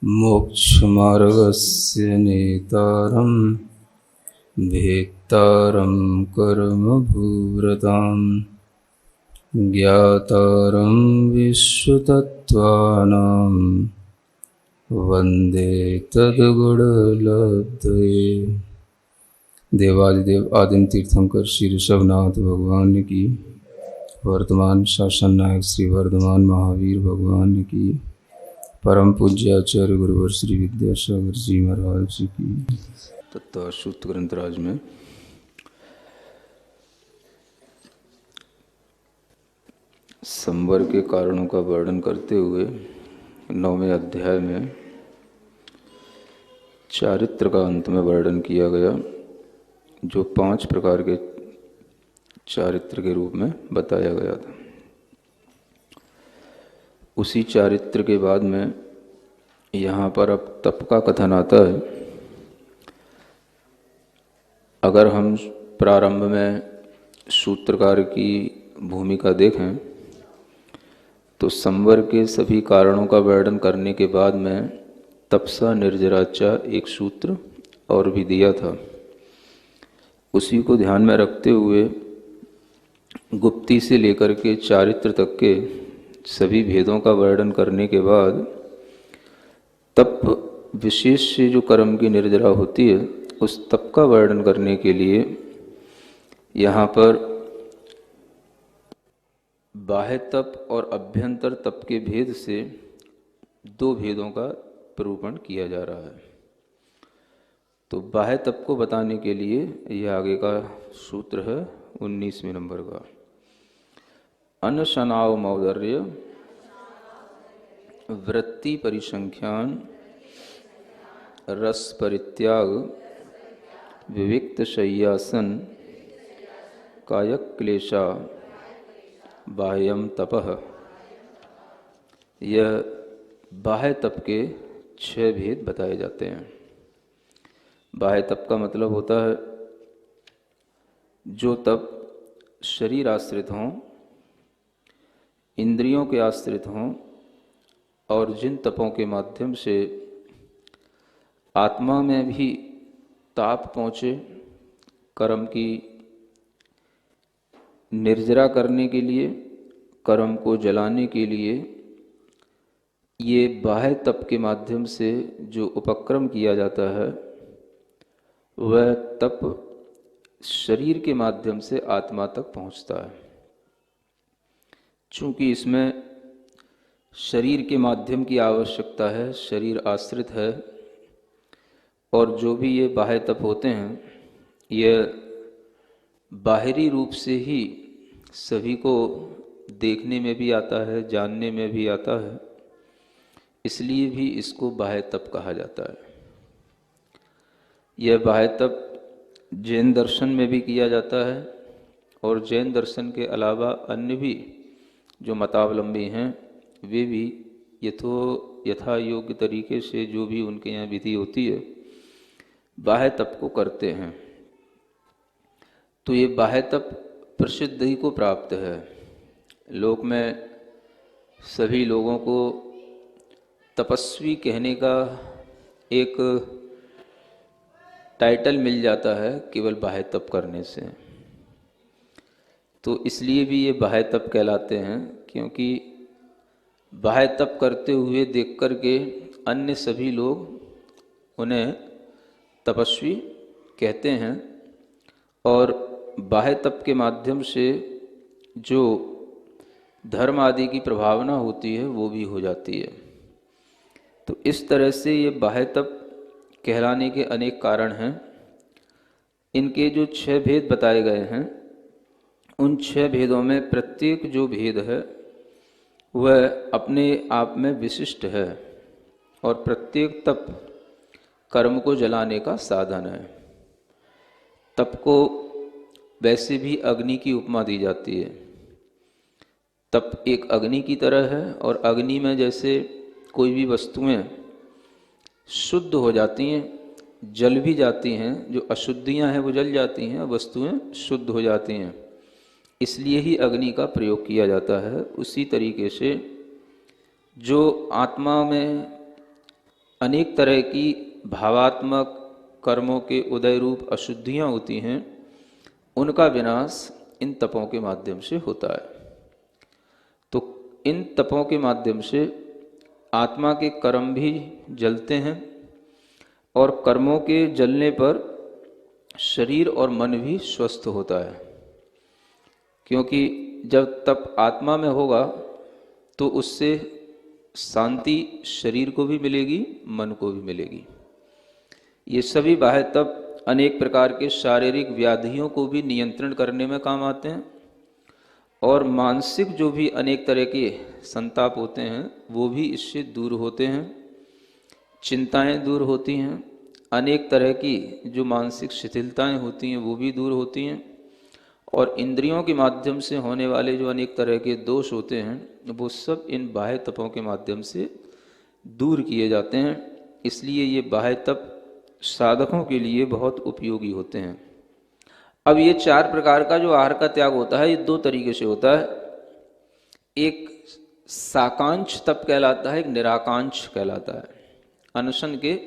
मोक्षमार्गस्य नेतारं भेत्तारं कर्मभूरतां ज्ञातारं विश्वतत्त्वानां वन्दे तद्गुणलब्धये। देवादिदेव आदिम तीर्थंकर श्री ऋषभनाथ भगवान की, वर्तमान शासन नायक श्री वर्धमान महावीर भगवान की, परम पूज्य आचार्य गुरुवर श्री विद्यासागर जी महाराज जी की। तत्व सूत्र ग्रंथराज में संवर के कारणों का वर्णन करते हुए 9वें अध्याय में चारित्र का अंत में वर्णन किया गया, जो 5 प्रकार के चारित्र के रूप में बताया गया था। उसी चारित्र के बाद में यहाँ पर अब तप का कथन आता है। अगर हम प्रारंभ में सूत्रकार की भूमिका देखें तो संवर के सभी कारणों का वर्णन करने के बाद में तपसा निर्जराचा एक सूत्र और भी दिया था। उसी को ध्यान में रखते हुए गुप्ती से लेकर के चारित्र तक के सभी भेदों का वर्णन करने के बाद तप विशेष से जो कर्म की निर्जरा होती है उस तप का वर्णन करने के लिए यहाँ पर बाह्य तप और अभ्यंतर तप के भेद से 2 भेदों का निरूपण किया जा रहा है। तो बाह्य तप को बताने के लिए यह आगे का सूत्र है 19वें नंबर का। अनशनाव मौदर्य वृत्ति परिसंख्यान रस परित्याग विविक्त शय्यासन कायक क्लेशा बाह्यम तपः। यह बाह्य तप के 6 भेद बताए जाते हैं। बाह्य तप का मतलब होता है जो तप शरीर आश्रित हों, इंद्रियों के आश्रित हों और जिन तपों के माध्यम से आत्मा में भी ताप पहुँचे, कर्म की निर्जरा करने के लिए, कर्म को जलाने के लिए ये बाह्य तप के माध्यम से जो उपक्रम किया जाता है वह तप शरीर के माध्यम से आत्मा तक पहुंचता है। चूँकि इसमें शरीर के माध्यम की आवश्यकता है, शरीर आश्रित है, और जो भी ये बाह्य तप होते हैं यह बाहरी रूप से ही सभी को देखने में भी आता है, जानने में भी आता है, इसलिए भी इसको बाह्य तप कहा जाता है। यह बाह्य तप जैन दर्शन में भी किया जाता है और जैन दर्शन के अलावा अन्य भी जो मतावलंबी हैं वे भी यथा योग्य तरीके से जो भी उनके यहाँ विधि होती है बाह्य तप को करते हैं। तो ये बाह्य तप प्रसिद्ध ही को प्राप्त है। लोक में सभी लोगों को तपस्वी कहने का एक टाइटल मिल जाता है केवल बाह्य तप करने से। तो इसलिए भी ये बाह्य तप कहलाते हैं, क्योंकि बाह्य तप करते हुए देख कर के अन्य सभी लोग उन्हें तपस्वी कहते हैं और बाह्य तप के माध्यम से जो धर्म आदि की प्रभावना होती है वो भी हो जाती है। तो इस तरह से ये बाह्य तप कहलाने के अनेक कारण हैं। इनके जो 6 भेद बताए गए हैं उन 6 भेदों में प्रत्येक जो भेद है वह अपने आप में विशिष्ट है और प्रत्येक तप कर्म को जलाने का साधन है। तप को वैसे भी अग्नि की उपमा दी जाती है। तप एक अग्नि की तरह है और अग्नि में जैसे कोई भी वस्तुएं शुद्ध हो जाती हैं, जल भी जाती हैं, जो अशुद्धियां हैं वो जल जाती हैं, वस्तुएं शुद्ध हो जाती हैं, इसलिए ही अग्नि का प्रयोग किया जाता है। उसी तरीके से जो आत्मा में अनेक तरह की भावात्मक कर्मों के उदय रूप अशुद्धियाँ होती हैं, उनका विनाश इन तपों के माध्यम से होता है। तो इन तपों के माध्यम से आत्मा के कर्म भी जलते हैं और कर्मों के जलने पर शरीर और मन भी स्वस्थ होता है, क्योंकि जब तप आत्मा में होगा तो उससे शांति शरीर को भी मिलेगी, मन को भी मिलेगी। ये सभी बाह्य तप अनेक प्रकार के शारीरिक व्याधियों को भी नियंत्रण करने में काम आते हैं और मानसिक जो भी अनेक तरह के संताप होते हैं वो भी इससे दूर होते हैं, चिंताएं दूर होती हैं, अनेक तरह की जो मानसिक शिथिलताएं होती हैं वो भी दूर होती हैं और इंद्रियों के माध्यम से होने वाले जो अनेक तरह के दोष होते हैं वो सब इन बाह्य तपों के माध्यम से दूर किए जाते हैं। इसलिए ये बाह्य तप साधकों के लिए बहुत उपयोगी होते हैं। अब ये 4 प्रकार का जो आहार का त्याग होता है ये 2 तरीके से होता है। एक साकांक्ष तप कहलाता है, एक निराकांक्ष कहलाता है। अनशन के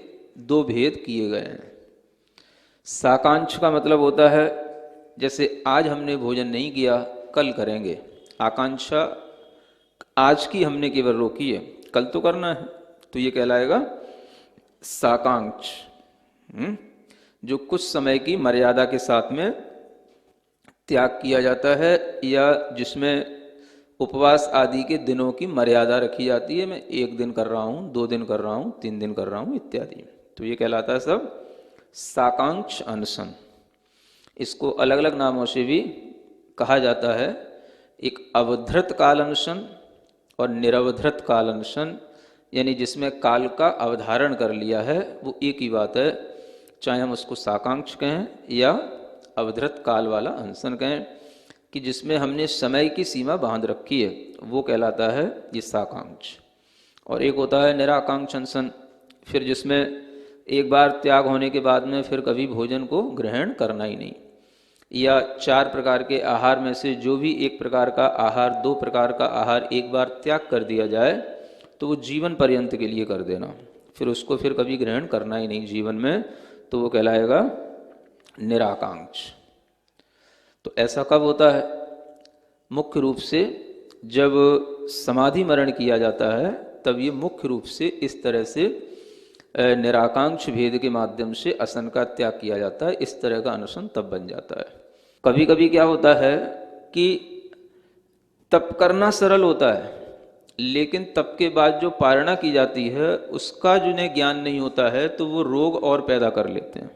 2 भेद किए गए हैं। साकांक्ष का मतलब होता है जैसे आज हमने भोजन नहीं किया, कल करेंगे। आकांक्षा आज की हमने केवल रोकी है, कल तो करना है, तो ये कहलाएगा साकांक्ष। जो कुछ समय की मर्यादा के साथ में त्याग किया जाता है या जिसमें उपवास आदि के दिनों की मर्यादा रखी जाती है। मैं 1 दिन कर रहा हूँ, 2 दिन कर रहा हूँ, 3 दिन कर रहा हूँ इत्यादि। तो ये कहलाता है सब साकांक्ष अनशन। इसको अलग अलग नामों से भी कहा जाता है। एक अवधृत काल अनशन और निरवधृत काल अनशन, यानी जिसमें काल का अवधारण कर लिया है वो एक ही बात है, चाहे हम उसको साकांक्ष कहें या अवधृत काल वाला अनशन कहें, कि जिसमें हमने समय की सीमा बांध रखी है वो कहलाता है ये साकांक्ष। और एक होता है निराकांक्ष अनशन, फिर जिसमें एक बार त्याग होने के बाद में फिर कभी भोजन को ग्रहण करना ही नहीं, या 4 प्रकार के आहार में से जो भी एक प्रकार का आहार, 2 प्रकार का आहार एक बार त्याग कर दिया जाए तो वो जीवन पर्यंत के लिए कर देना, फिर उसको फिर कभी ग्रहण करना ही नहीं जीवन में, तो वो कहलाएगा निराकांक्ष। तो ऐसा कब होता है? मुख्य रूप से जब समाधि मरण किया जाता है तब ये मुख्य रूप से इस तरह से निराकांक्ष भेद के माध्यम से असन का त्याग किया जाता है। इस तरह का अनशन तब बन जाता है। कभी कभी क्या होता है कि तप करना सरल होता है, लेकिन तप के बाद जो पारणा की जाती है उसका जिन्हें ज्ञान नहीं होता है तो वो रोग और पैदा कर लेते हैं।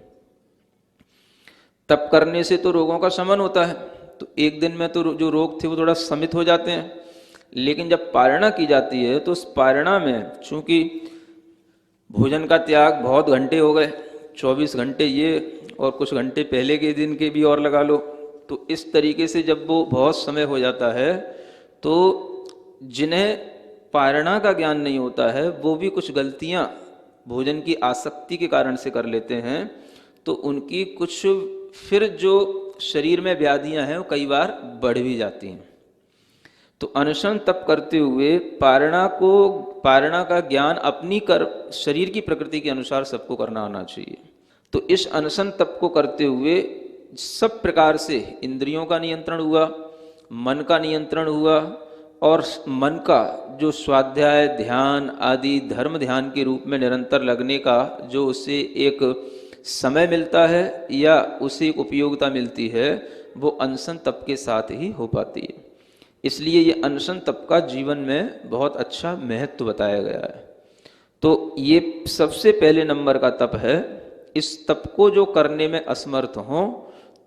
तप करने से तो रोगों का शमन होता है, तो एक दिन में तो जो रोग थे वो थोड़ा शमित हो जाते हैं, लेकिन जब पारणा की जाती है तो उस पारणा में चूंकि भोजन का त्याग बहुत घंटे हो गए, 24 घंटे ये और कुछ घंटे पहले के दिन के भी और लगा लो, तो इस तरीके से जब वो बहुत समय हो जाता है तो जिन्हें पारणा का ज्ञान नहीं होता है वो भी कुछ गलतियां भोजन की आसक्ति के कारण से कर लेते हैं, तो उनकी कुछ फिर जो शरीर में व्याधियां हैं वो कई बार बढ़ भी जाती हैं। तो अनशन तप करते हुए पारणा का ज्ञान अपनी शरीर की प्रकृति के अनुसार सबको करना आना चाहिए। तो इस अनशन तप को करते हुए सब प्रकार से इंद्रियों का नियंत्रण हुआ, मन का नियंत्रण हुआ, और मन का जो स्वाध्याय ध्यान आदि धर्म ध्यान के रूप में निरंतर लगने का जो उसे एक समय मिलता है या उसे एक उपयोगिता मिलती है वो अनशन तप के साथ ही हो पाती है। इसलिए ये अनशन तप का जीवन में बहुत अच्छा महत्व बताया गया है। तो ये सबसे पहले नंबर का तप है। इस तप को जो करने में असमर्थ हों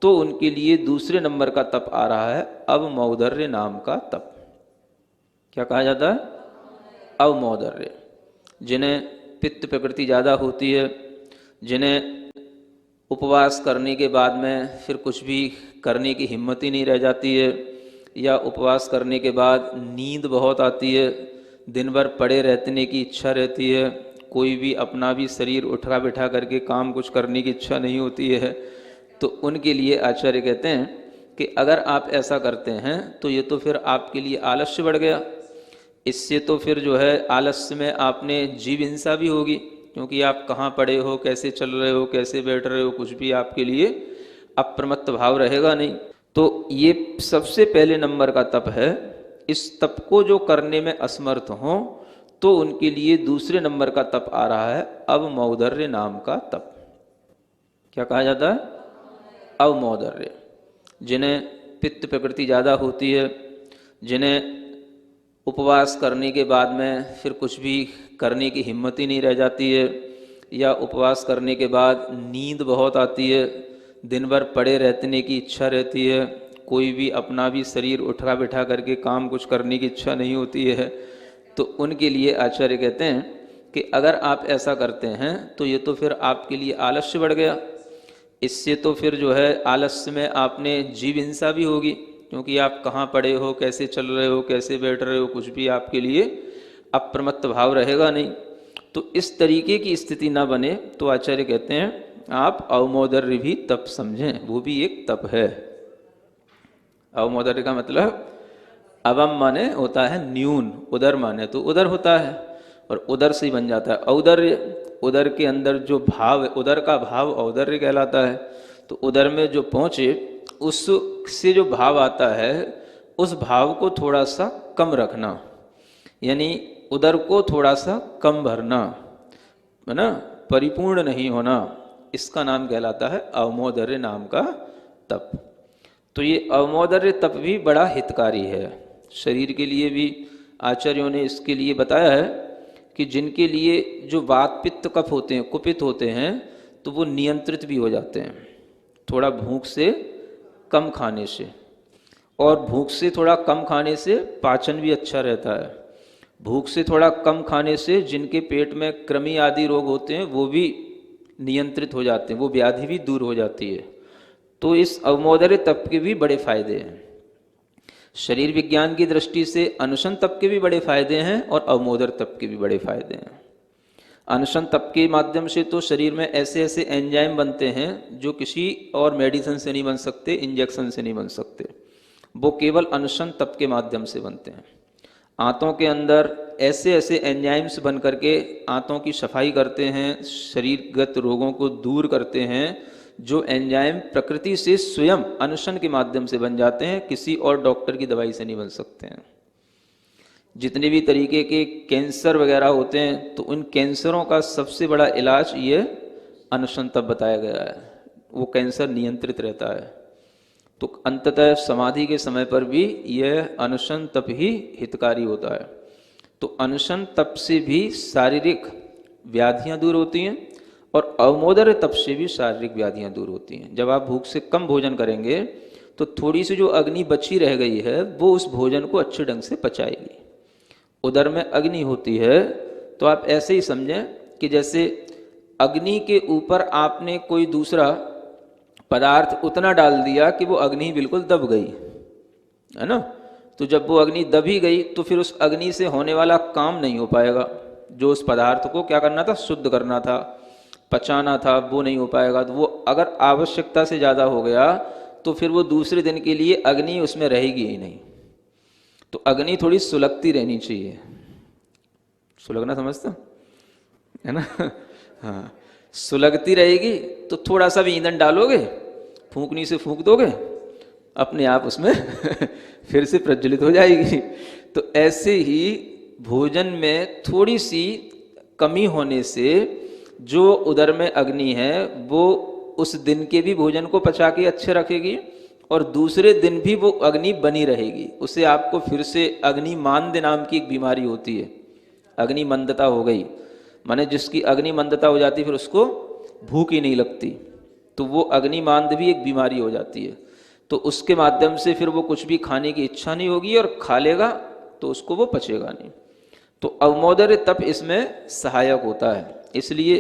तो उनके लिए दूसरे नंबर का तप आ रहा है अवमौदर्य नाम का तप। क्या कहा जाता है? अवमौदर्य। जिन्हें पित्त प्रकृति ज़्यादा होती है, जिन्हें उपवास करने के बाद में फिर कुछ भी करने की हिम्मत ही नहीं रह जाती है, या उपवास करने के बाद नींद बहुत आती है, दिन भर पड़े रहने की इच्छा रहती है, कोई भी अपना भी शरीर उठा बैठा करके काम कुछ करने की इच्छा नहीं होती है, तो उनके लिए आचार्य कहते हैं कि अगर आप ऐसा करते हैं तो ये तो फिर आपके लिए आलस्य बढ़ गया। इससे तो फिर जो है आलस्य में आपने जीव हिंसा भी होगी, क्योंकि आप कहाँ पड़े हो, कैसे चल रहे हो, कैसे बैठ रहे हो, कुछ भी आपके लिए अप्रमत्त भाव रहेगा नहीं। तो ये सबसे पहले नंबर का तप है। इस तप को जो करने में असमर्थ हों तो उनके लिए दूसरे नंबर का तप आ रहा है अवमौदर्य नाम का तप। क्या कहा जाता है? अवमौदर्य। जिन्हें पित्त प्रकृति ज़्यादा होती है, जिन्हें उपवास करने के बाद में फिर कुछ भी करने की हिम्मत ही नहीं रह जाती है, या उपवास करने के बाद नींद बहुत आती है, दिन भर पड़े रहने की इच्छा रहती है, कोई भी अपना भी शरीर उठा बैठा करके काम कुछ करने की इच्छा नहीं होती है, तो उनके लिए आचार्य कहते हैं कि अगर आप ऐसा करते हैं तो ये तो फिर आपके लिए आलस्य बढ़ गया। इससे तो फिर जो है आलस्य में आपने जीव हिंसा भी होगी, क्योंकि आप कहाँ पड़े हो, कैसे चल रहे हो, कैसे बैठ रहे हो, कुछ भी आपके लिए अप्रमत्त भाव रहेगा नहीं। तो इस तरीके की स्थिति ना बने तो आचार्य कहते हैं आप अवमौदर्य भी तप समझें, वो भी एक तप है। अवमौदर्य का मतलब अवम माने होता है न्यून, उदर माने तो उदर होता है, और उदर से ही बन जाता है औदर्य। उदर के अंदर जो भाव है, उदर का भाव औदर्य कहलाता है। तो उदर में जो पहुँचे उससे जो भाव आता है उस भाव को थोड़ा सा कम रखना, यानी उदर को थोड़ा सा कम भरना, है ना, परिपूर्ण नहीं होना, इसका नाम कहलाता है अवमौदर्य नाम का तप। तो ये अवमौदर्य तप भी बड़ा हितकारी है शरीर के लिए भी। आचार्यों ने इसके लिए बताया है कि जिनके लिए जो वात पित्त कफ होते हैं, कुपित होते हैं, तो वो नियंत्रित भी हो जाते हैं थोड़ा भूख से कम खाने से। और भूख से थोड़ा कम खाने से पाचन भी अच्छा रहता है। भूख से थोड़ा कम खाने से जिनके पेट में कृमि आदि रोग होते हैं वो भी नियंत्रित हो जाते हैं, वो व्याधि भी दूर हो जाती है। तो इस अवमौदर्य तप के भी बड़े फायदे हैं। शरीर विज्ञान की दृष्टि से अनशन तप के भी बड़े फायदे हैं और अवमौदर्य तप के भी बड़े फायदे हैं। अनशन तप के माध्यम से तो शरीर में ऐसे ऐसे एंजाइम बनते हैं जो किसी और मेडिसिन से नहीं बन सकते, इंजेक्शन से नहीं बन सकते, वो केवल अनशन तप के माध्यम से बनते हैं। आंतों के अंदर ऐसे ऐसे एंजाइम्स बन करके आंतों की सफाई करते हैं, शरीरगत रोगों को दूर करते हैं, जो एंजाइम प्रकृति से स्वयं अनशन के माध्यम से बन जाते हैं, किसी और डॉक्टर की दवाई से नहीं बन सकते हैं। जितने भी तरीके के कैंसर वगैरह होते हैं तो उन कैंसरों का सबसे बड़ा इलाज ये अनशन तप बताया गया है, वो कैंसर नियंत्रित रहता है। तो अंततः समाधि के समय पर भी यह अनशन तप ही हितकारी होता है। तो अनशन तप से भी शारीरिक व्याधियां दूर होती हैं और अवमौदर्य तप से भी शारीरिक व्याधियां दूर होती हैं। जब आप भूख से कम भोजन करेंगे तो थोड़ी सी जो अग्नि बची रह गई है वो उस भोजन को अच्छे ढंग से पचाएगी। उदर में अग्नि होती है तो आप ऐसे ही समझें कि जैसे अग्नि के ऊपर आपने कोई दूसरा पदार्थ उतना डाल दिया कि वो अग्नि बिल्कुल दब गई, है ना। तो जब वो अग्नि दब ही गई तो फिर उस अग्नि से होने वाला काम नहीं हो पाएगा। जो उस पदार्थ को क्या करना था, शुद्ध करना था, पचाना था, वो नहीं हो पाएगा। तो वो अगर आवश्यकता से ज़्यादा हो गया तो फिर वो दूसरे दिन के लिए अग्नि उसमें रहेगी ही नहीं। तो अग्नि थोड़ी सुलगती रहनी चाहिए। सुलगना समझते हो, है ना। हाँ, सुलगती रहेगी तो थोड़ा सा भी ईंधन डालोगे, फूंकनी से फूंक दोगे, अपने आप उसमें फिर से प्रज्वलित हो जाएगी। तो ऐसे ही भोजन में थोड़ी सी कमी होने से जो उदर में अग्नि है वो उस दिन के भी भोजन को पचा के अच्छे रखेगी और दूसरे दिन भी वो अग्नि बनी रहेगी। उसे आपको फिर से अग्निमांद नाम की एक बीमारी होती है, अग्निमंदता हो गई, माने जिसकी अग्निमंदता हो जाती है फिर उसको भूख ही नहीं लगती, तो वो अग्निमांद भी एक बीमारी हो जाती है। तो उसके माध्यम से फिर वो कुछ भी खाने की इच्छा नहीं होगी और खा लेगा तो उसको वो पचेगा नहीं। तो अवमौदर्य तप इसमें सहायक होता है। इसलिए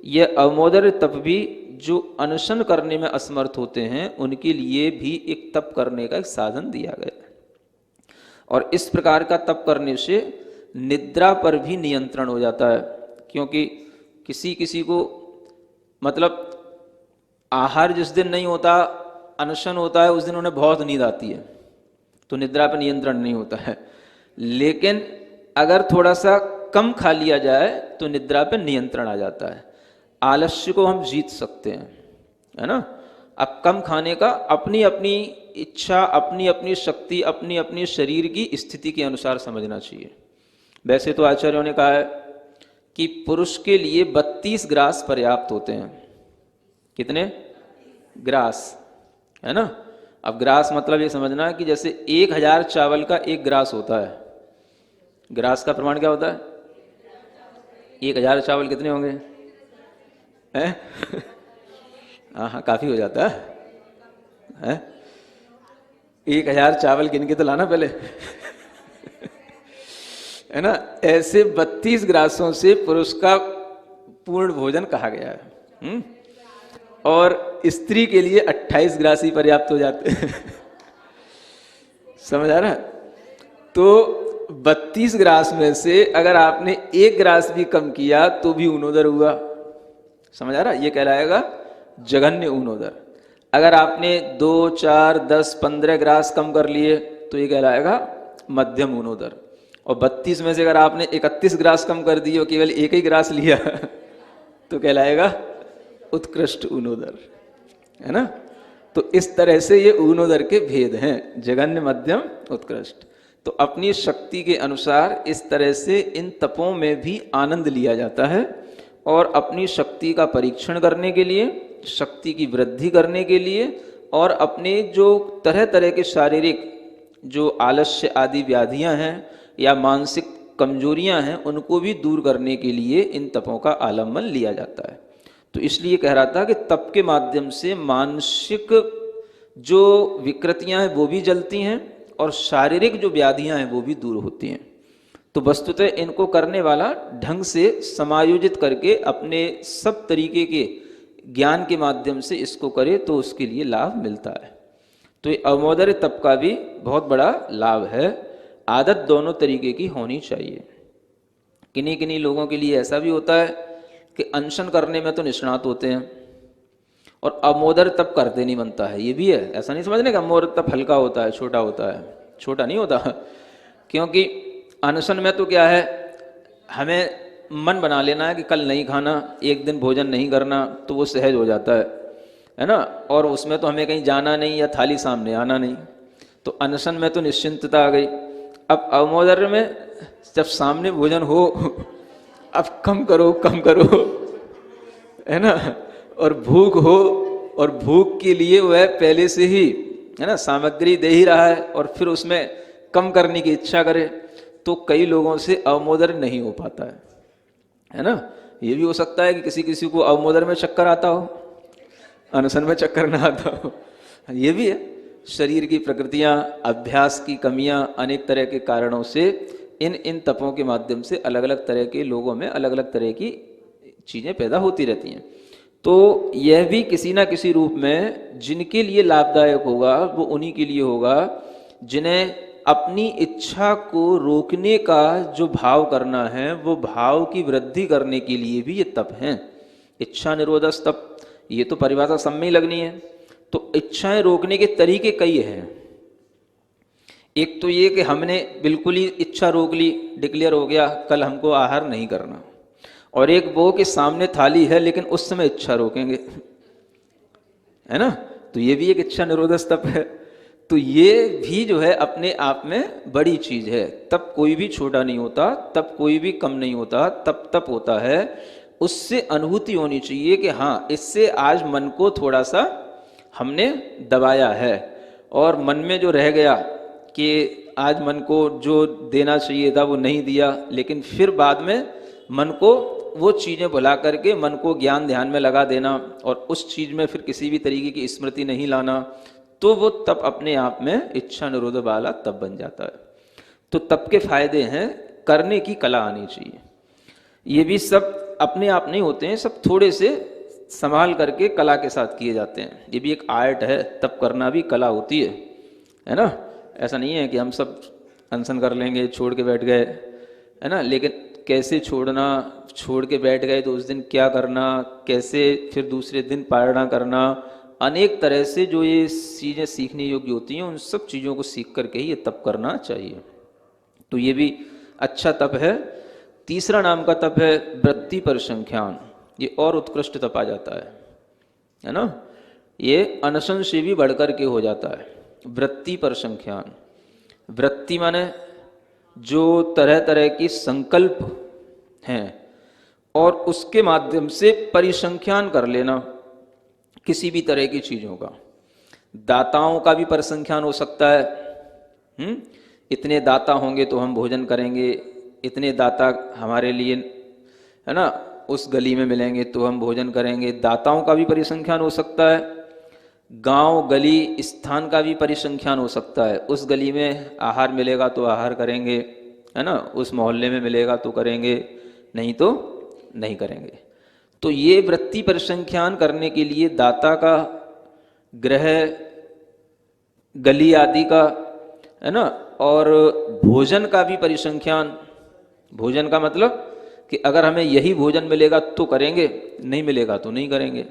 यह अवमौदर्य तप भी जो अनशन करने में असमर्थ होते हैं उनके लिए भी एक तप करने का एक साधन दिया गया है। और इस प्रकार का तप करने से निद्रा पर भी नियंत्रण हो जाता है, क्योंकि किसी किसी को मतलब आहार जिस दिन नहीं होता, अनशन होता है, उस दिन उन्हें बहुत नींद आती है, तो निद्रा पर नियंत्रण नहीं होता है। लेकिन अगर थोड़ा सा कम खा लिया जाए तो निद्रा पे नियंत्रण आ जाता है। आलस्य को हम जीत सकते हैं, है ना। अब कम खाने का अपनी अपनी इच्छा, अपनी अपनी शक्ति, अपनी अपनी शरीर की स्थिति के अनुसार समझना चाहिए। वैसे तो आचार्यों ने कहा है कि पुरुष के लिए 32 ग्रास पर्याप्त होते हैं। कितने ग्रास, है ना। अब ग्रास मतलब ये समझना कि जैसे 1000 चावल का 1 ग्रास होता है। ग्रास का प्रमाण क्या होता है? 1000 चावल कितने होंगे? हैं? हाँ, काफी हो जाता है। 1000 चावल गिन के तो लाना पहले, है ना। ऐसे 32 ग्रासों से पुरुष का पूर्ण भोजन कहा गया है। और स्त्री के लिए 28 ग्रास ही पर्याप्त हो जाते हैं। समझ आ रहा है? तो 32 ग्रास में से अगर आपने 1 ग्रास भी कम किया तो भी ऊनोदर हुआ। समझ आ रहा है? ये कहलाएगा जघन्य ऊनोदर। अगर आपने 2, 4, 10, 15 ग्रास कम कर लिए तो ये कहलाएगा मध्यम ऊनोदर। और 32 में से अगर आपने 31 ग्रास कम कर दिए और केवल 1 ही ग्रास लिया तो कहलाएगा उत्कृष्ट ऊनोदर, है ना। तो इस तरह से ये ऊनोदर के भेद हैं, जघन्य, मध्यम, उत्कृष्ट। तो अपनी शक्ति के अनुसार इस तरह से इन तपों में भी आनंद लिया जाता है। और अपनी शक्ति का परीक्षण करने के लिए, शक्ति की वृद्धि करने के लिए, और अपने जो तरह तरह के शारीरिक जो आलस्य आदि व्याधियां हैं या मानसिक कमजोरियां हैं उनको भी दूर करने के लिए इन तपों का आलम्बन लिया जाता है। तो इसलिए कह रहा था कि तप के माध्यम से मानसिक जो विकृतियां हैं वो भी जलती हैं और शारीरिक जो व्याधियां हैं वो भी दूर होती हैं। तो वस्तुतः इनको करने वाला ढंग से समायोजित करके अपने सब तरीके के ज्ञान के माध्यम से इसको करे तो उसके लिए लाभ मिलता है। तो ये अवमोदर्य तप का भी बहुत बड़ा लाभ है। आदत दोनों तरीके की होनी चाहिए। किन्हीं किन्हीं लोगों के लिए ऐसा भी होता है कि अनशन करने में तो निष्णात होते हैं और अवमोदर्य तप करते नहीं बनता है। ये भी है, ऐसा नहीं समझने का अवमोदर्य तप हल्का होता है, छोटा होता है। छोटा नहीं होता, क्योंकि अनशन में तो क्या है, हमें मन बना लेना है कि कल नहीं खाना, एक दिन भोजन नहीं करना, तो वो सहज हो जाता है ना। और उसमें तो हमें कहीं जाना नहीं या थाली सामने आना नहीं, तो अनशन में तो निश्चिंतता आ गई। अब अवमोदर्य में जब सामने भोजन हो, अब कम करो कम करो, है ना। और भूख हो, और भूख के लिए वह पहले से ही, है ना, सामग्री दे ही रहा है और फिर उसमें कम करने की इच्छा करे, तो कई लोगों से अवमोदर्य नहीं हो पाता है ना। ये भी हो सकता है कि किसी किसी को अवमोदर्य में चक्कर आता हो, अनशन में चक्कर ना आता हो। ये भी है। शरीर की प्रकृतियां, अभ्यास की कमियां, अनेक तरह के कारणों से इन तपों के माध्यम से अलग अलग तरह के लोगों में अलग अलग तरह की चीज़ें पैदा होती रहती हैं। तो यह भी किसी ना किसी रूप में जिनके लिए लाभदायक होगा वो उन्हीं के लिए होगा जिन्हें अपनी इच्छा को रोकने का जो भाव करना है वो भाव की वृद्धि करने के लिए भी ये तप हैं। इच्छा निरोधस तप, ये तो परिभाषा सब में ही लगनी है। तो इच्छाएं रोकने के तरीके कई हैं। एक तो ये कि हमने बिल्कुल ही इच्छा रोक ली, डिक्लेयर हो गया कल हमको आहार नहीं करना, और एक वो कि सामने थाली है लेकिन उस समय इच्छा रोकेंगे, है ना। तो ये भी एक इच्छा निरोधक तप है। तो ये भी जो है अपने आप में बड़ी चीज है। तप कोई भी छोटा नहीं होता, तप कोई भी कम नहीं होता, तप तप होता है। उससे अनुभूति होनी चाहिए कि हाँ, इससे आज मन को थोड़ा सा हमने दबाया है, और मन में जो रह गया कि आज मन को जो देना चाहिए था वो नहीं दिया, लेकिन फिर बाद में मन को वो चीज़ें भुला करके मन को ज्ञान ध्यान में लगा देना और उस चीज़ में फिर किसी भी तरीके की स्मृति नहीं लाना, तो वो तप अपने आप में इच्छा निरोध वाला तप बन जाता है। तो तप के फायदे हैं, करने की कला आनी चाहिए। ये भी सब अपने आप नहीं होते हैं, सब थोड़े से संभाल करके कला के साथ किए जाते हैं। ये भी एक आर्ट है, तप करना भी कला होती है ना। ऐसा नहीं है कि हम सब अनशन कर लेंगे, छोड़ के बैठ गए, है ना। लेकिन कैसे छोड़ना, छोड़ के बैठ गए तो उस दिन क्या करना, कैसे फिर दूसरे दिन पारणा करना, अनेक तरह से जो ये चीज़ें सीखने योग्य होती हैं, उन सब चीज़ों को सीख करके ही ये तप करना चाहिए। तो ये भी अच्छा तप है। तीसरा नाम का तप है वृत्ति परिसंख्यान। ये और उत्कृष्ट तप आ जाता है ना। ये अनशन से भी बढ़कर के हो जाता है। वृत्ति परिसंख्यान, वृत्ति माने जो तरह तरह की संकल्प हैं और उसके माध्यम से परिसंख्यान कर लेना किसी भी तरह की चीजों का। दाताओं का भी परिसंख्यान हो सकता है। इतने दाता होंगे तो हम भोजन करेंगे, इतने दाता हमारे लिए, है ना, उस गली में मिलेंगे तो हम भोजन करेंगे। दाताओं का भी परिसंख्यान हो सकता है। गांव, गली, स्थान का भी परिसंख्यान हो सकता है। उस गली में आहार मिलेगा तो आहार करेंगे, है ना, उस मोहल्ले में मिलेगा तो करेंगे, नहीं तो नहीं करेंगे। तो ये वृत्ति परिसंख्यान करने के लिए दाता का, ग्रह, गली आदि का, है ना, और भोजन का भी परिसंख्यान। भोजन का मतलब कि अगर हमें यही भोजन मिलेगा तो करेंगे, नहीं मिलेगा तो नहीं करेंगे।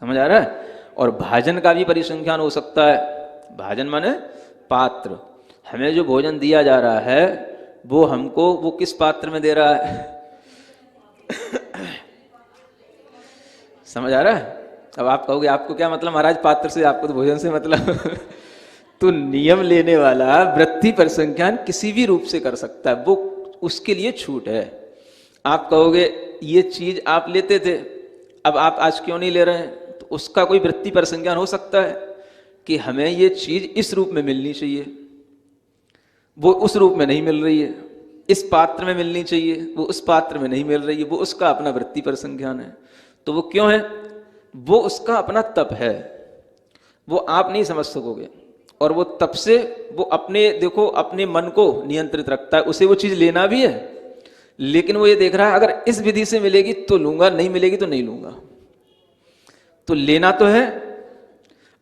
समझ आ रहा है। और भाजन का भी परिसंख्यान हो सकता है। भाजन माने पात्र। हमें जो भोजन दिया जा रहा है वो हमको वो किस पात्र में दे रहा है समझ आ रहा है। अब आप कहोगे आपको क्या मतलब महाराज पात्र से, आपको तो भोजन से मतलब तो नियम लेने वाला वृत्ति परिसंख्यान किसी भी रूप से कर सकता है, वो उसके लिए छूट है। आप कहोगे ये चीज आप लेते थे, अब आप आज क्यों नहीं ले रहे हैं, तो उसका कोई वृत्ति परिसंख्यान हो सकता है कि हमें ये चीज इस रूप में मिलनी चाहिए, वो उस रूप में नहीं मिल रही है। इस पात्र में मिलनी चाहिए, वो उस पात्र में नहीं मिल रही है। वो उसका अपना वृत्ति परिसंख्यान है। तो वो क्यों है? वो उसका अपना तप है, वो आप नहीं समझ सकोगे। और वो तप से वो अपने, देखो, अपने मन को नियंत्रित रखता है। उसे वो चीज लेना भी है, लेकिन वो ये देख रहा है अगर इस विधि से मिलेगी तो लूंगा, नहीं मिलेगी तो नहीं लूंगा। तो लेना तो है,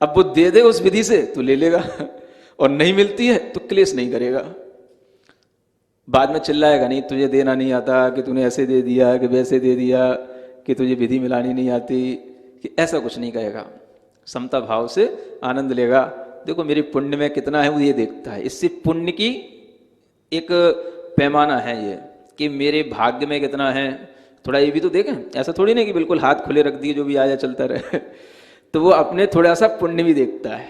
अब वो दे दे उस विधि से तो ले लेगा, और नहीं मिलती है तो क्लेश नहीं करेगा। बाद में चिल्लाएगा नहीं, तुझे देना नहीं आता, कि तूने ऐसे दे दिया, कि वैसे दे दिया, कि तुझे विधि मिलानी नहीं आती, कि ऐसा कुछ नहीं कहेगा। समता भाव से आनंद लेगा। देखो मेरे पुण्य में कितना है वो ये देखता है। इससे पुण्य की एक पैमाना है ये, कि मेरे भाग्य में कितना है, थोड़ा ये भी तो देखें। ऐसा थोड़ी नहीं कि बिल्कुल हाथ खुले रख दिए जो भी आया चलता रहे तो वो अपने थोड़ा सा पुण्य भी देखता है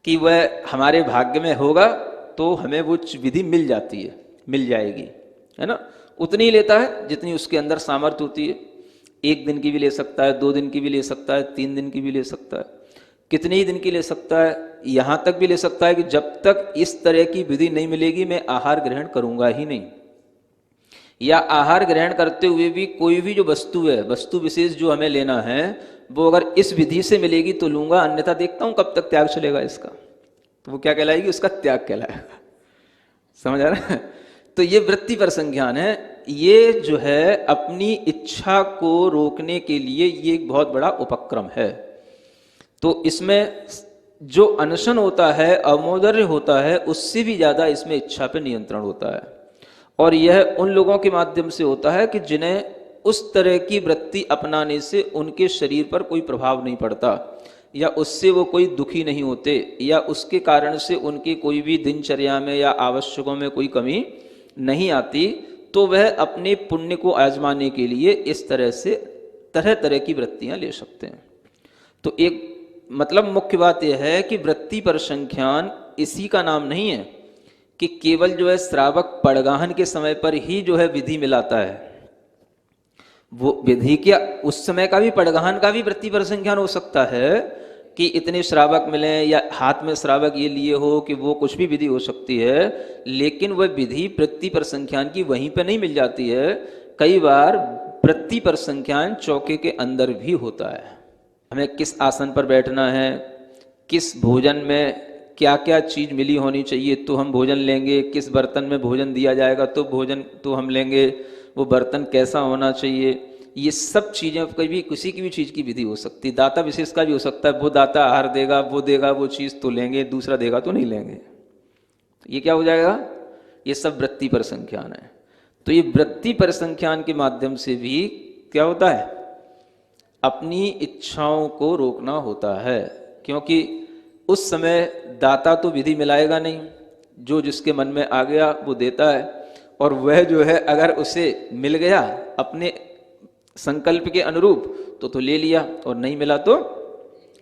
कि वह हमारे भाग्य में होगा तो हमें वो विधि मिल जाती है, मिल जाएगी, है ना। उतनी ही लेता है जितनी उसके अंदर सामर्थ्य होती है। 1 दिन की भी ले सकता है, 2 दिन की भी ले सकता है, 3 दिन की भी ले सकता है, कितने ही दिन की ले सकता है। यहां तक भी ले सकता है कि जब तक इस तरह की विधि नहीं मिलेगी मैं आहार ग्रहण करूंगा ही नहीं। या आहार ग्रहण करते हुए भी कोई भी जो वस्तु है, वस्तु विशेष जो हमें लेना है, वो अगर इस विधि से मिलेगी तो लूंगा, अन्यथा देखता हूं कब तक त्याग चलेगा इसका। तो वो क्या कहलाएगी? उसका त्याग कहलाएगा। समझ आ रहा है। तो ये वृत्ति परिसंख्यान है। ये जो है अपनी इच्छा को रोकने के लिए ये एक बहुत बड़ा उपक्रम है। तो इसमें जो अनशन होता है, अमोदर्य होता है, उससे भी ज्यादा इसमें इच्छा पे नियंत्रण होता है। और यह उन लोगों के माध्यम से होता है कि जिन्हें उस तरह की वृत्ति अपनाने से उनके शरीर पर कोई प्रभाव नहीं पड़ता, या उससे वो कोई दुखी नहीं होते, या उसके कारण से उनकी कोई भी दिनचर्या में या आवश्यकों में कोई कमी नहीं आती। तो वह अपने पुण्य को आजमाने के लिए इस तरह से तरह तरह की वृत्तियां ले सकते हैं। तो एक मतलब मुख्य बात यह है कि वृत्ति परिसंख्यान इसी का नाम नहीं है कि केवल जो है श्रावक पड़गाहन के समय पर ही जो है विधि मिलाता है। वो विधि क्या, उस समय का भी, पड़गाहन का भी वृत्ति परिसंख्यान हो सकता है कि इतने श्रावक मिले, या हाथ में श्रावक ये लिए हो, कि वो कुछ भी विधि हो सकती है। लेकिन वह विधि वृत्ति परिसंख्यान की वहीं पर नहीं मिल जाती है। कई बार वृत्ति परिसंख्यान चौके के अंदर भी होता है। हमें किस आसन पर बैठना है, किस भोजन में क्या क्या चीज मिली होनी चाहिए तो हम भोजन लेंगे, किस बर्तन में भोजन दिया जाएगा तो भोजन तो हम लेंगे, वो बर्तन कैसा होना चाहिए, ये सब चीजें कभी किसी की भी चीज की विधि हो सकती है। दाता विशेष का भी हो सकता है, वो दाता आहार देगा, वो देगा वो चीज तो लेंगे, दूसरा देगा तो नहीं लेंगे। तो ये क्या हो जाएगा? ये सब वृत्ति परिसंख्यान है। तो ये वृत्ति परिसंख्यान के माध्यम से भी क्या होता है? अपनी इच्छाओं को रोकना होता है। क्योंकि उस समय दाता तो विधि मिलाएगा नहीं, जो जिसके मन में आ गया वो देता है। और वह जो है अगर उसे मिल गया अपने संकल्प के अनुरूप तो ले लिया, और नहीं मिला तो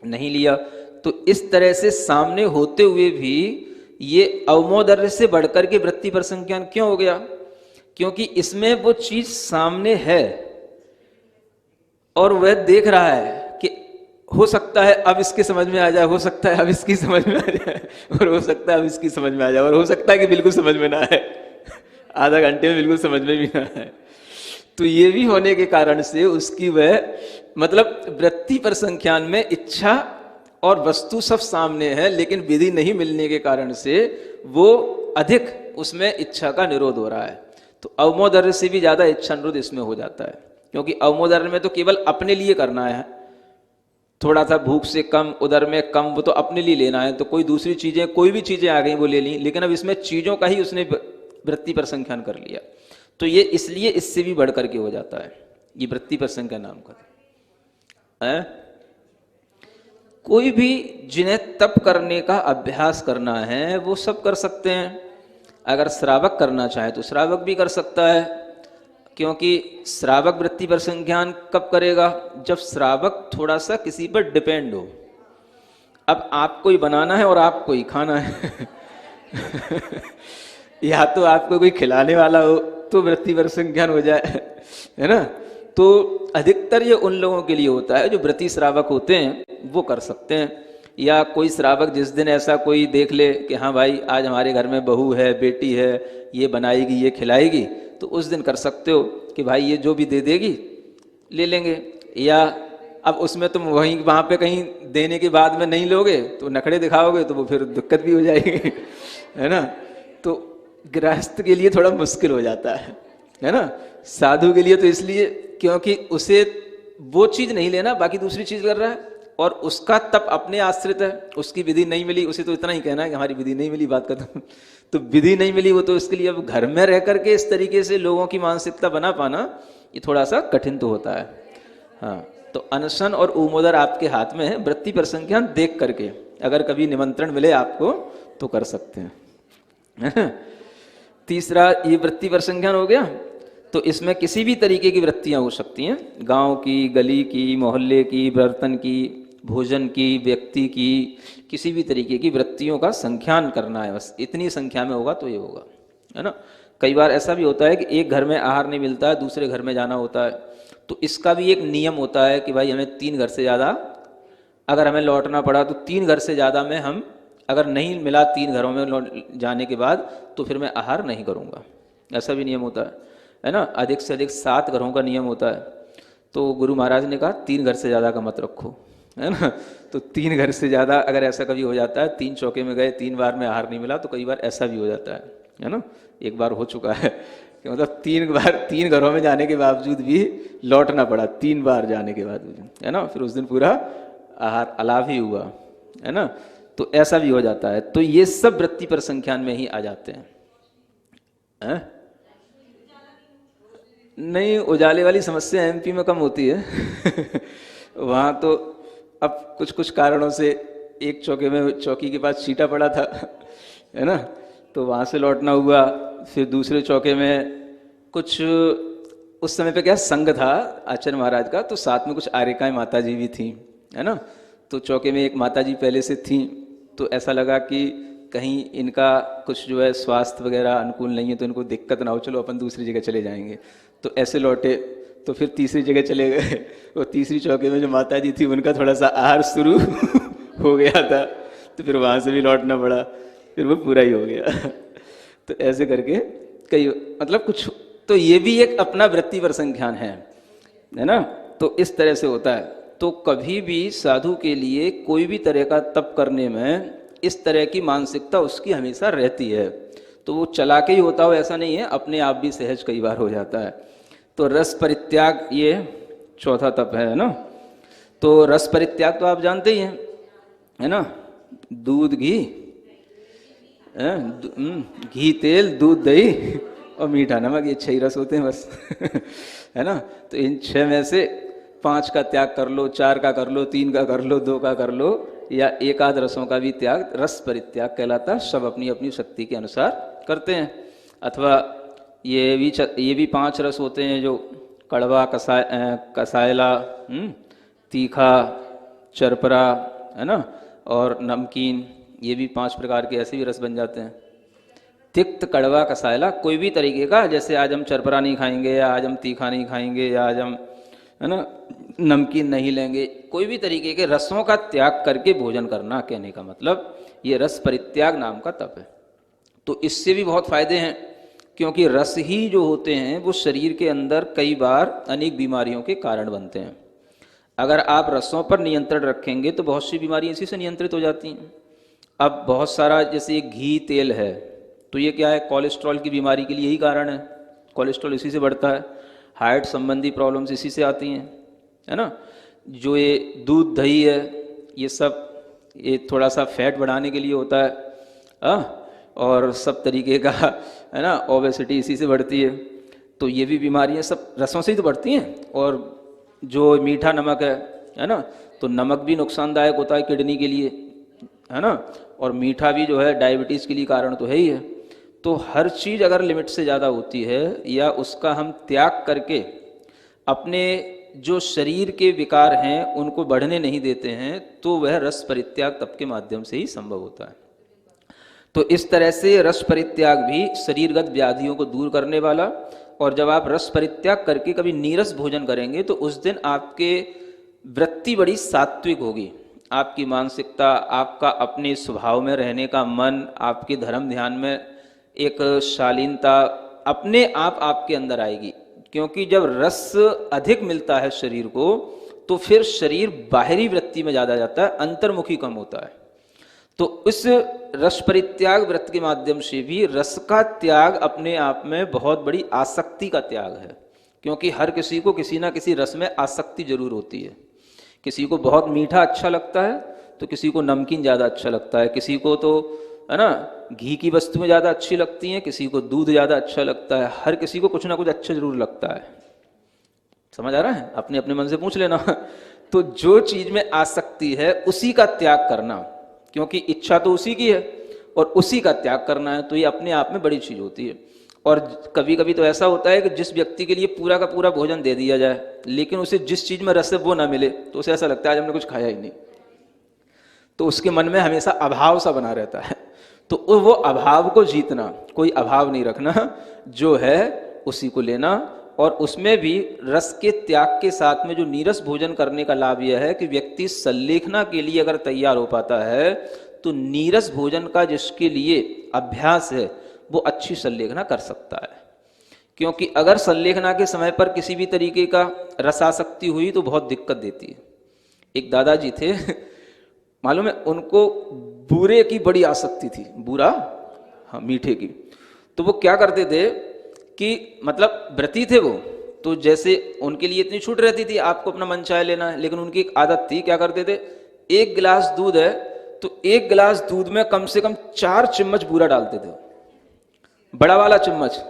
नहीं लिया। तो इस तरह से सामने होते हुए भी ये अवमोदर्य से बढ़कर के वृत्ति पर संज्ञान क्यों हो गया? क्योंकि इसमें वो चीज सामने है और वह देख रहा है कि हो सकता है अब इसके समझ में आ जाए, हो सकता है अब इसकी समझ में आ जाए, और हो सकता है अब इसकी समझ में आ जाए, और हो सकता है कि बिल्कुल समझ में ना आए, आधा घंटे में बिल्कुल समझ में भी ना आए। तो ये भी होने के कारण से उसकी वह मतलब वृत्ति पर संख्यान में इच्छा और वस्तु सब सामने है, लेकिन विधि नहीं मिलने के कारण से वो अधिक उसमें इच्छा का निरोध हो रहा है। तो अवमोदर्य से भी ज्यादा इच्छा निरोध इसमें हो जाता है, क्योंकि अवमोदर्य में तो केवल अपने लिए करना है, थोड़ा सा भूख से कम, उधर में कम, वो तो अपने लिए लेना है, तो कोई दूसरी चीजें कोई भी चीजें आ गई वो ले ली। लेकिन अब इसमें चीजों का ही उसने वृत्ति पर संख्यान कर लिया, तो ये इसलिए इससे भी बढ़ करके हो जाता है, ये वृत्ति पर संख्यान नाम का है। कोई भी जिन्हें तप करने का अभ्यास करना है वो सब कर सकते हैं। अगर श्रावक करना चाहे तो श्रावक भी कर सकता है, क्योंकि श्रावक वृत्ति पर संज्ञान कब करेगा? जब श्रावक थोड़ा सा किसी पर डिपेंड हो। अब आपको ही बनाना है और आपको ही खाना है या तो आपको कोई खिलाने वाला हो तो वृत्ति पर संज्ञान हो जाए, है ना। तो अधिकतर ये उन लोगों के लिए होता है जो व्रती श्रावक होते हैं, वो कर सकते हैं। या कोई श्रावक जिस दिन ऐसा कोई देख ले कि हाँ भाई आज हमारे घर में बहू है, बेटी है, ये बनाएगी, ये खिलाएगी, तो उस दिन कर सकते हो कि भाई ये जो भी दे देगी ले लेंगे। या अब उसमें तुम वहीं वहाँ पे कहीं देने के बाद में नहीं लोगे तो नखड़े दिखाओगे तो वो फिर दिक्कत भी हो जाएगी है ना। तो गृहस्थ के लिए थोड़ा मुश्किल हो जाता है ना। साधु के लिए तो इसलिए क्योंकि उसे वो चीज नहीं लेना, बाकी दूसरी चीज कर रहा है, और उसका तप अपने आश्रित है, उसकी विधि नहीं मिली, उसे तो इतना ही कहना है कि हमारी विधि नहीं मिली, बात खत्म। तो विधि नहीं मिली, वो तो इसके लिए अब घर में रह करके इस तरीके से लोगों की मानसिकता बना पाना ये थोड़ा सा कठिन तो होता है। हाँ, तो अनशन और उमोदर आपके हाथ में है, वृत्ति पर संज्ञान देख करके अगर कभी निमंत्रण मिले आपको तो कर सकते हैं। तीसरा ये वृत्ति पर संज्ञान हो गया। तो इसमें किसी भी तरीके की वृत्तियां हो सकती हैं, गांव की, गली की, मोहल्ले की, बर्तन की, भोजन की, व्यक्ति की, किसी भी तरीके की वृत्तियों का संख्यान करना है। बस इतनी संख्या में होगा तो ये होगा, है ना। कई बार ऐसा भी होता है कि एक घर में आहार नहीं मिलता है, दूसरे घर में जाना होता है, तो इसका भी एक नियम होता है कि भाई हमें 3 घर से ज़्यादा अगर हमें लौटना पड़ा तो 3 घर से ज़्यादा में हम अगर नहीं मिला 3 घरों में जाने के बाद तो फिर मैं आहार नहीं करूँगा, ऐसा भी नियम होता है ना। अधिक से अधिक 7 घरों का नियम होता है। तो गुरु महाराज ने कहा 3 घर से ज़्यादा का मत रखो, है ना। तो 3 घर से ज़्यादा अगर ऐसा कभी हो जाता है, 3 चौके में गए, 3 बार में आहार नहीं मिला, तो कई बार ऐसा भी हो जाता है ना। एक बार हो चुका है कि मतलब 3 बार 3 घरों में जाने के बावजूद भी लौटना पड़ा, 3 बार जाने के बाद, है ना। फिर उस दिन पूरा आहार अलाव ही हुआ, है ना। तो ऐसा भी हो जाता है। तो ये सब वृत्ति पर संख्यान में ही आ जाते हैं। नहीं, उजाले वाली समस्या एमपी में कम होती है वहाँ तो अब कुछ कुछ कारणों से एक चौके में चौकी के पास छीटा पड़ा था, है ना, तो वहाँ से लौटना हुआ। फिर दूसरे चौके में कुछ उस समय पे क्या संघ था आचार्य महाराज का, तो साथ में कुछ आर्यकाएं माता जी भी थी, है ना। तो चौके में एक माता जी पहले से थी, तो ऐसा लगा कि कहीं इनका कुछ जो है स्वास्थ्य वगैरह अनुकूल नहीं है तो इनको दिक्कत ना हो, चलो अपन दूसरी जगह चले जाएंगे। तो ऐसे लौटे, तो फिर तीसरी जगह चले गए। और तीसरी चौके में जो माता जी थी उनका थोड़ा सा आहार शुरू हो गया था, तो फिर वहाँ से भी लौटना पड़ा, फिर वो पूरा ही हो गया। तो ऐसे करके कई मतलब कुछ, तो ये भी एक अपना वृत्ति पर संख्यान है ना। तो इस तरह से होता है। तो कभी भी साधु के लिए कोई भी तरह का तप करने में इस तरह की मानसिकता उसकी हमेशा रहती है। तो वो चला के ही होता हो ऐसा नहीं है, अपने आप भी सहज कई बार हो जाता है। तो रस परित्याग ये चौथा तप है ना। तो रस परित्याग तो आप जानते ही हैं, है ना। दूध घी, घी तेल, दूध दही और मीठा नमक, ये 6 रस होते हैं बस है ना। तो इन 6 में से 5 का त्याग कर लो, 4 का कर लो, 3 का कर लो, 2 का कर लो, या एकाध रसों का भी त्याग रस परित्याग कहलाता है। सब अपनी अपनी शक्ति के अनुसार करते हैं। अथवा ये भी 5 रस होते हैं, जो कड़वा, कसायला, तीखा, चरपरा, है ना, और नमकीन, ये भी 5 प्रकार के ऐसे भी रस बन जाते हैं। तिक्त, कड़वा, कसायला, कोई भी तरीके का, जैसे आज हम चरपरा नहीं खाएंगे, या आज हम तीखा नहीं खाएंगे, या आज हम, है ना, नमकीन नहीं लेंगे, कोई भी तरीके के रसों का त्याग करके भोजन करना, कहने का मतलब ये रस परित्याग नाम का तप है। तो इससे भी बहुत फायदे हैं, क्योंकि रस ही जो होते हैं वो शरीर के अंदर कई बार अनेक बीमारियों के कारण बनते हैं। अगर आप रसों पर नियंत्रण रखेंगे तो बहुत सी बीमारियां इसी से नियंत्रित हो जाती हैं। अब बहुत सारा, जैसे घी तेल है, तो ये क्या है, कोलेस्ट्रॉल की बीमारी के लिए यही कारण है, कोलेस्ट्रॉल इसी से बढ़ता है, हार्ट संबंधी प्रॉब्लम्स इसी से आती हैं, है ना। जो ये दूध दही है, ये सब ये थोड़ा सा फैट बढ़ाने के लिए होता है, और सब तरीके का, है ना, ओबेसिटी इसी से बढ़ती है। तो ये भी बीमारियां सब रसों से ही तो बढ़ती हैं। और जो मीठा नमक है ना, तो नमक भी नुकसानदायक होता है किडनी के लिए, है ना, और मीठा भी जो है डायबिटीज़ के लिए कारण तो है ही है। तो हर चीज़ अगर लिमिट से ज़्यादा होती है, या उसका हम त्याग करके अपने जो शरीर के विकार हैं उनको बढ़ने नहीं देते हैं, तो वह रस परित्याग तप के माध्यम से ही संभव होता है। तो इस तरह से रस परित्याग भी शरीरगत व्याधियों को दूर करने वाला। और जब आप रस परित्याग करके कभी नीरस भोजन करेंगे तो उस दिन आपके वृत्ति बड़ी सात्विक होगी, आपकी मानसिकता, आपका अपने स्वभाव में रहने का मन, आपके धर्म ध्यान में एक शालीनता अपने आप आपके अंदर आएगी। क्योंकि जब रस अधिक मिलता है शरीर को, तो फिर शरीर बाहरी वृत्ति में ज़्यादा जाता है, अंतर्मुखी कम होता है। तो इस रस परित्याग व्रत के माध्यम से भी रस का त्याग अपने आप में बहुत बड़ी आसक्ति का त्याग है। क्योंकि हर किसी को किसी ना किसी रस में आसक्ति जरूर होती है। किसी को बहुत मीठा अच्छा लगता है, तो किसी को नमकीन ज़्यादा अच्छा लगता है, किसी को तो, है ना, घी की वस्तुएं ज़्यादा अच्छी लगती हैं, किसी को दूध ज़्यादा अच्छा लगता है। हर किसी को कुछ ना कुछ अच्छा जरूर लगता है। समझ आ रहा है? अपने अपने मन से पूछ लेना। तो जो चीज़ में आसक्ति है उसी का त्याग करना, क्योंकि इच्छा तो उसी की है और उसी का त्याग करना है, तो ये अपने आप में बड़ी चीज़ होती है। और कभी कभी तो ऐसा होता है कि जिस व्यक्ति के लिए पूरा का पूरा भोजन दे दिया जाए, लेकिन उसे जिस चीज़ में रस है वो ना मिले, तो उसे ऐसा लगता है आज हमने कुछ खाया ही नहीं। तो उसके मन में हमेशा अभाव सा बना रहता है। तो वो अभाव को जीतना, कोई अभाव नहीं रखना, जो है उसी को लेना। और उसमें भी रस के त्याग के साथ में जो नीरस भोजन करने का लाभ यह है कि व्यक्ति संलेखना के लिए अगर तैयार हो पाता है, तो नीरस भोजन का जिसके लिए अभ्यास है वो अच्छी संलेखना कर सकता है। क्योंकि अगर संलेखना के समय पर किसी भी तरीके का रसासक्ति हुई तो बहुत दिक्कत देती है। एक दादाजी थे, मालूम है, उनको बूरे की बड़ी आसक्ति थी, बूरा, हाँ, मीठे की। तो वो क्या करते थे कि मतलब व्रती थे वो, तो जैसे उनके लिए इतनी छूट रहती थी, आपको अपना मन चाहे लेना है, लेकिन उनकी एक आदत थी, क्या करते थे, 1 गिलास दूध है तो 1 गिलास दूध में कम से कम 4 चम्मच बूरा डालते थे, बड़ा वाला चम्मच।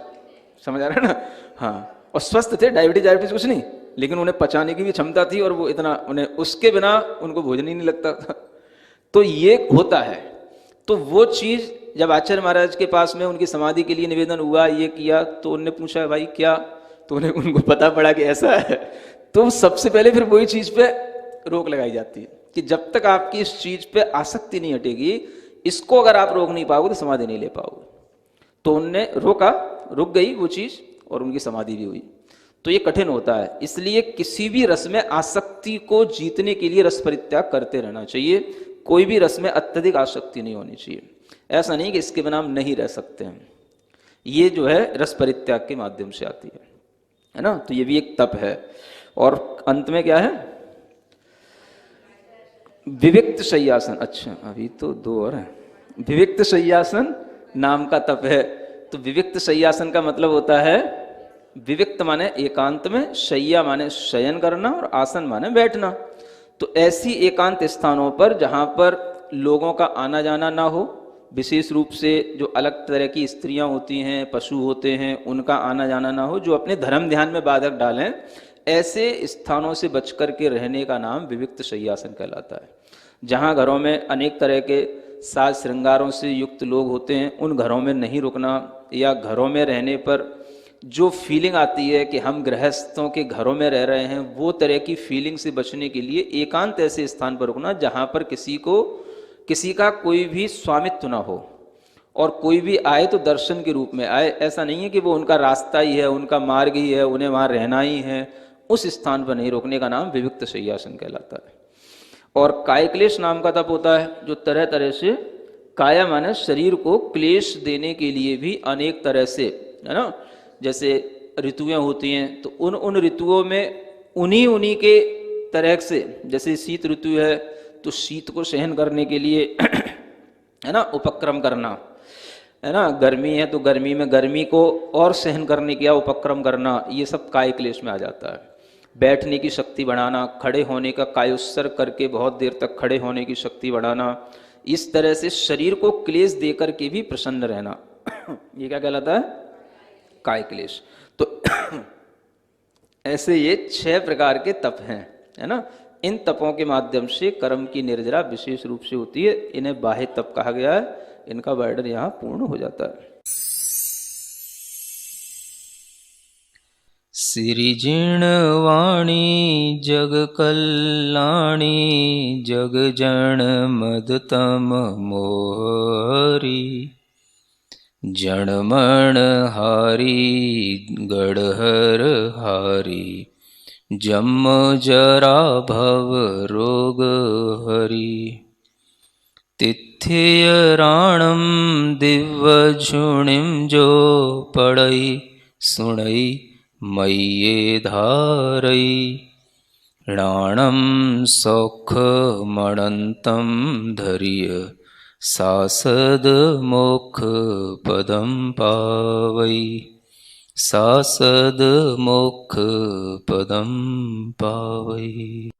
समझ आ रहा है ना? हाँ, और स्वस्थ थे, डायबिटीज कुछ नहीं, लेकिन उन्हें पचाने की भी क्षमता थी, और वो इतना, उन्हें उसके बिना उनको भोजन ही नहीं लगता था। तो ये होता है। तो वो चीज़ जब आचार्य महाराज के पास में उनकी समाधि के लिए निवेदन हुआ, ये किया, तो उनने पूछा भाई क्या, तो उनको पता पड़ा कि ऐसा है। तो सबसे पहले फिर वही चीज़ पे रोक लगाई जाती है कि जब तक आपकी इस चीज़ पे आसक्ति नहीं हटेगी, इसको अगर आप रोक नहीं पाओगे तो समाधि नहीं ले पाओगे। तो उनने रोका, रुक गई वो चीज़, और उनकी समाधि भी हुई। तो ये कठिन होता है, इसलिए किसी भी रस में आसक्ति को जीतने के लिए रस परित्याग करते रहना चाहिए। कोई भी रस में अत्यधिक आसक्ति नहीं होनी चाहिए। ऐसा नहीं कि इसके बिना हम नहीं रह सकते हैं। ये जो है रस परित्याग के माध्यम से आती है ना। तो ये भी एक तप है। और अंत में क्या है, विविक्त शय्यासन। अच्छा, अभी तो 2 और है। विविक्त शय्यासन नाम का तप है। तो विविक्त शय्यासन का मतलब होता है, विविक्त माने एकांत में, शय्या माने शयन करना, और आसन माने बैठना। तो ऐसी एकांत स्थानों पर जहाँ पर लोगों का आना जाना ना हो, विशेष रूप से जो अलग तरह की स्त्रियां होती हैं, पशु होते हैं, उनका आना जाना ना हो, जो अपने धर्म ध्यान में बाधक डालें, ऐसे स्थानों से बच कर के रहने का नाम विविक्त शय्यासन कहलाता है। जहाँ घरों में अनेक तरह के साज श्रृंगारों से युक्त लोग होते हैं, उन घरों में नहीं रुकना, या घरों में रहने पर जो फीलिंग आती है कि हम गृहस्थों के घरों में रह रहे हैं, वो तरह की फीलिंग से बचने के लिए एकांत ऐसे स्थान पर रुकना जहाँ पर किसी का कोई भी स्वामित्व ना हो, और कोई भी आए तो दर्शन के रूप में आए। ऐसा नहीं है कि वो उनका रास्ता ही है, उनका मार्ग ही है, उन्हें वहाँ रहना ही है। उस स्थान पर नहीं रुकने का नाम विविक्त शय्यासन कहलाता है। और काय क्लेश नाम का तप होता है जो तरह तरह से, काया माने शरीर को क्लेश देने के लिए भी अनेक तरह से, है ना, जैसे ऋतुएं होती हैं तो उन ऋतुओं में उन्हीं के तरह से, जैसे शीत ऋतु है तो शीत को सहन करने के लिए है ना उपक्रम करना, है ना, गर्मी है तो गर्मी में गर्मी को और सहन करने का उपक्रम करना, ये सब काय क्लेश में आ जाता है। बैठने की शक्ति बढ़ाना, खड़े होने का कायोत्सर्ग करके बहुत देर तक खड़े होने की शक्ति बढ़ाना, इस तरह से शरीर को क्लेश दे करके भी प्रसन्न रहना, ये क्या कहलाता है? काय क्लेश। तो ऐसे ये 6 प्रकार के तप हैं, है ना। इन तपों के माध्यम से कर्म की निर्जरा विशेष रूप से होती है। इन्हें बाह्य तप कहा गया है। इनका वर्णन यहाँ पूर्ण हो जाता है। सिरिजिण वाणी जग कल्याणी जग जन मदतम मोहरी जणमण हारी गढ़हर हारी जम जरा भव रोग हरि तिथ्य राणम दिव्य झुणिम जो पड़ई सुणई मय्ये धारई राणम सौख मणंतम धर्य सासद मोक्ष पदम पावई सासद मोक्ष पदम पावई।